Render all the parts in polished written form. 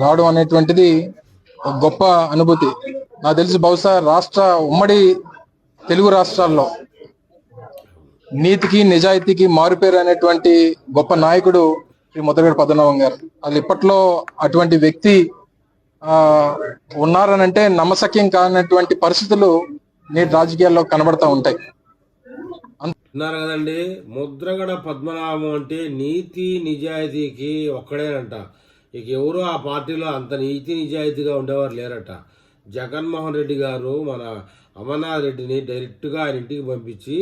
రావడం అనేటువంటిది ఒక గొప్ప అనుభూతి. నాకు తెలిసి బహుశా ఉమ్మడి తెలుగు రాష్ట్రాల్లో నీతికి నిజాయితీకి మారుపేరు అనేటువంటి గొప్ప నాయకుడు శ్రీ ముద్రగడ పద్మనాభం గారు. అది ఇప్పట్లో అటువంటి వ్యక్తి ఆ ఉన్నారనంటే నమ్మశక్యం కానటువంటి పరిస్థితులు నేటి రాజకీయాల్లో కనబడతా ఉంటాయి. అన్నారు కదండి, ముద్రగడ పద్మనాభం అంటే నీతి నిజాయితీకి ఒక్కడేనంట. ఇక ఎవరు ఆ పార్టీలో అంత నీతి నిజాయితీగా ఉండేవారు లేరట. జగన్మోహన్ రెడ్డి గారు మన అమర్నాథ్ రెడ్డిని డైరెక్ట్గా ఆయన ఇంటికి పంపించి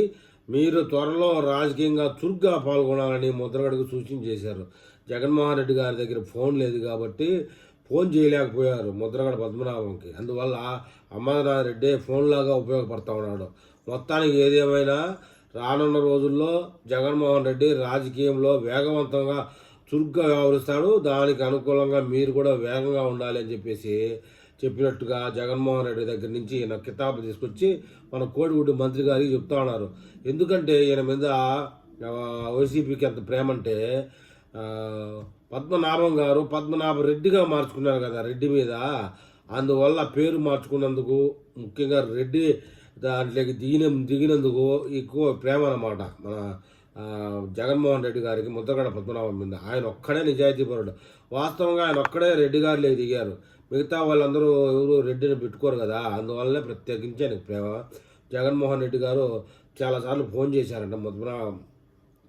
మీరు త్వరలో రాజకీయంగా చురుగ్గా పాల్గొనాలని ముద్రగడకు సూచన చేశారు. జగన్మోహన్ రెడ్డి గారి దగ్గర ఫోన్ లేదు కాబట్టి ఫోన్ చేయలేకపోయారు ముద్రగడ పద్మనాభంకి. అందువల్ల అమర్నాథ్ రెడ్డి ఫోన్ లాగా ఉపయోగపడతా ఉన్నాడు. మొత్తానికి ఏదేమైనా రానున్న రోజుల్లో జగన్మోహన్ రెడ్డి రాజకీయంలో వేగవంతంగా చురుగ్గా వ్యవహరిస్తాడు. దానికి అనుకూలంగా మీరు కూడా వేగంగా ఉండాలి అని చెప్పేసి చెప్పినట్టుగా జగన్మోహన్ రెడ్డి దగ్గర నుంచి ఈయన కితాబు తీసుకొచ్చి మన కోడిగుడ్డు మంత్రి గారికి చెప్తా ఉన్నారు. ఎందుకంటే ఈయన మీద వైసీపీకి ఎంత ప్రేమ అంటే పద్మనాభం గారు పద్మనాభ రెడ్డిగా మార్చుకున్నారు కదా రెడ్డి మీద. అందువల్ల పేరు మార్చుకున్నందుకు ముఖ్యంగా రెడ్డి దాంట్లోకి దిగినందుకు ఎక్కువ ప్రేమ అన్నమాట మన జగన్మోహన్ రెడ్డి గారికి ముద్రగడ పద్మనాభం మీద. ఆయన ఒక్కడే నిజాయితీపరుడు. వాస్తవంగా ఆయన ఒక్కడే రెడ్డి గారిలోకి దిగారు. మిగతా వాళ్ళందరూ ఎవరు రెడ్డిని పెట్టుకోరు కదా. అందువల్లనే ప్రత్యేకించి ఆయనకు ప్రేమ. జగన్మోహన్ రెడ్డి గారు చాలాసార్లు ఫోన్ చేశారంట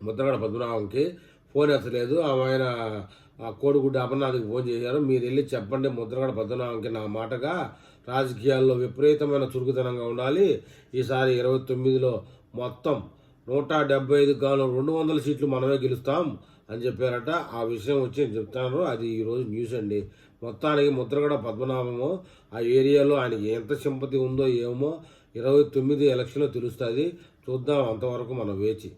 ముద్రగడ పద్మనాభంకి. ఫోన్ ఎత్తలేదు. ఆయన కోడిగుడ్డ అమర్నాథ్కి ఫోన్ చేశారు. మీరు వెళ్ళి చెప్పండి ముద్రగడ పద్మనాభంకి నా మాటగా రాజకీయాల్లో విపరీతమైన చురుకుతనంగా ఉండాలి. ఈసారి 29లో మొత్తం 175 గాను 200 సీట్లు మనమే గెలుస్తాం అని చెప్పారట. ఆ విషయం వచ్చి నేను చెప్తాను. అది ఈరోజు న్యూస్ అండి. మొత్తానికి ముద్రగడ పద్మనాభము ఆ ఏరియాలో ఆయనకి ఎంత సింపతి ఉందో ఏమో 29 ఎలక్షన్లో తెలుస్తుంది. చూద్దాం, అంతవరకు మనం వేచి.